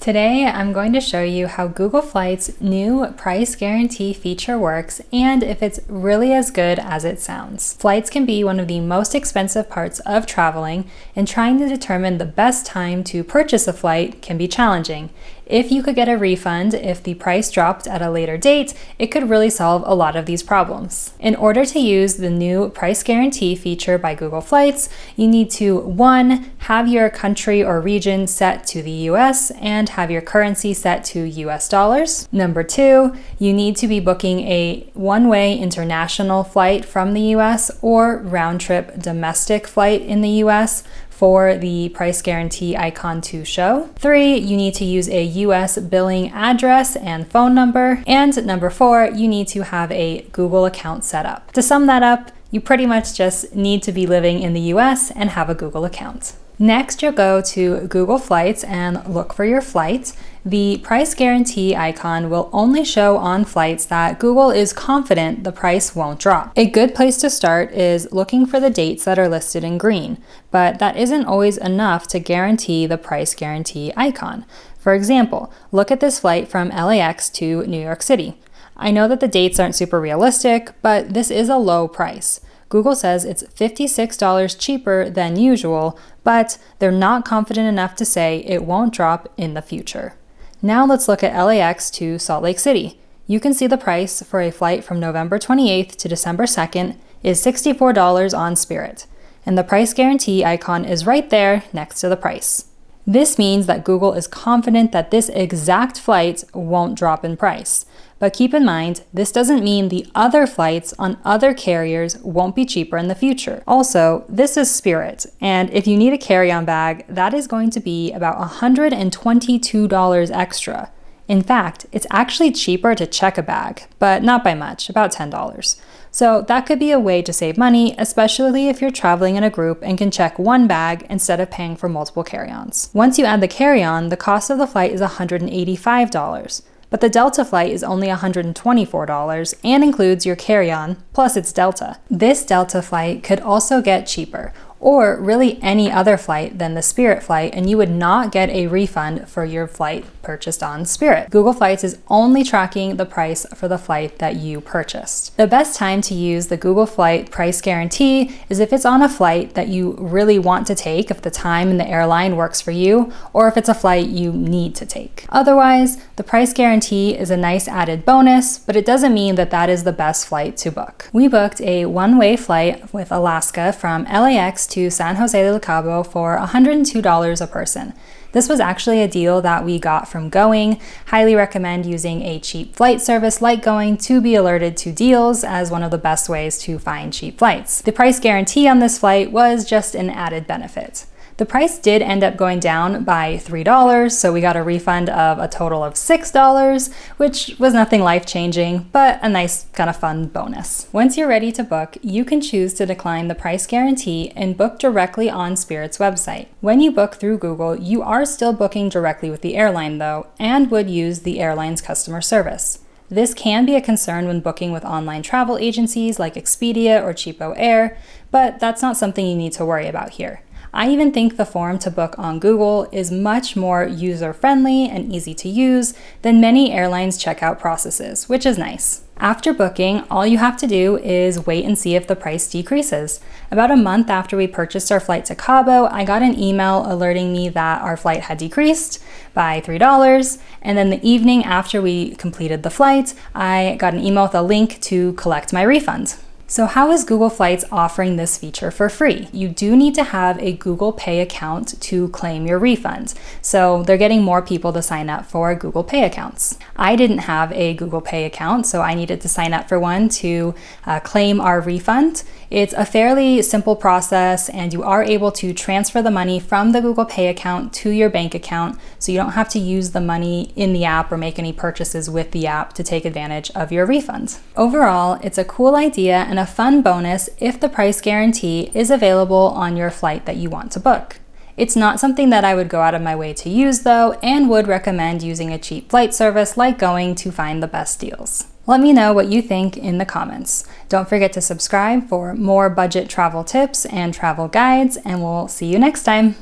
Today, I'm going to show you how Google Flights' new price guarantee feature works and if it's really as good as it sounds. Flights can be one of the most expensive parts of traveling, and trying to determine the best time to purchase a flight can be challenging. If you could get a refund if the price dropped at a later date, it could really solve a lot of these problems. In order to use the new price guarantee feature by Google Flights, you need to 1. Have your country or region set to the US and have your currency set to US dollars. Number 2, you need to be booking a one-way international flight from the US or round-trip domestic flight in the US for the price guarantee icon to show. 3, you need to use a US billing address and phone number. And number 4, you need to have a Google account set up. To sum that up, you pretty much just need to be living in the US and have a Google account. Next, you'll go to Google Flights and look for your flight. The price guarantee icon will only show on flights that Google is confident the price won't drop. A good place to start is looking for the dates that are listed in green, but that isn't always enough to guarantee the price guarantee icon. For example, look at this flight from LAX to New York City. I know that the dates aren't super realistic, but this is a low price. Google says it's $56 cheaper than usual, but they're not confident enough to say it won't drop in the future. Now let's look at LAX to Salt Lake City. You can see the price for a flight from November 28th to December 2nd is $64 on Spirit, and the price guarantee icon is right there next to the price. This means that Google is confident that this exact flight won't drop in price. But keep in mind, this doesn't mean the other flights on other carriers won't be cheaper in the future. Also, this is Spirit, and if you need a carry-on bag, that is going to be about $122 extra. In fact, it's actually cheaper to check a bag, but not by much, about $10. So that could be a way to save money, especially if you're traveling in a group and can check one bag instead of paying for multiple carry-ons. Once you add the carry-on, the cost of the flight is $185. But the Delta flight is only $124 and includes your carry-on, plus it's Delta. This Delta flight could also get cheaper, or really any other flight than the Spirit flight, and you would not get a refund for your flight purchased on Spirit. Google Flights is only tracking the price for the flight that you purchased. The best time to use the Google Flight price guarantee is if it's on a flight that you really want to take, if the time and the airline works for you, or if it's a flight you need to take. Otherwise, the price guarantee is a nice added bonus, but it doesn't mean that that is the best flight to book. We booked a one-way flight with Alaska from LAX to San Jose de Cabo for $102 a person. This was actually a deal that we got from Going. Highly recommend using a cheap flight service like Going to be alerted to deals, as one of the best ways to find cheap flights. The price guarantee on this flight was just an added benefit. The price did end up going down by $3, so we got a refund of a total of $6, which was nothing life-changing, but a nice kind of fun bonus. Once you're ready to book, you can choose to decline the price guarantee and book directly on Spirit's website. When you book through Google, you are still booking directly with the airline though, and would use the airline's customer service. This can be a concern when booking with online travel agencies like Expedia or Cheapo Air, but that's not something you need to worry about here. I even think the form to book on Google is much more user-friendly and easy to use than many airlines' checkout processes, which is nice. After booking, all you have to do is wait and see if the price decreases. About a month after we purchased our flight to Cabo, I got an email alerting me that our flight had decreased by $3, and then the evening after we completed the flight, I got an email with a link to collect my refund. So how is Google Flights offering this feature for free? You do need to have a Google Pay account to claim your refund. So they're getting more people to sign up for Google Pay accounts. I didn't have a Google Pay account, so I needed to sign up for one to claim our refund. It's a fairly simple process, and you are able to transfer the money from the Google Pay account to your bank account, so you don't have to use the money in the app or make any purchases with the app to take advantage of your refund. Overall, it's a cool idea and a fun bonus if the price guarantee is available on your flight that you want to book. It's not something that I would go out of my way to use though, and would recommend using a cheap flight service like Going to find the best deals. Let me know what you think in the comments. Don't forget to subscribe for more budget travel tips and travel guides, and we'll see you next time.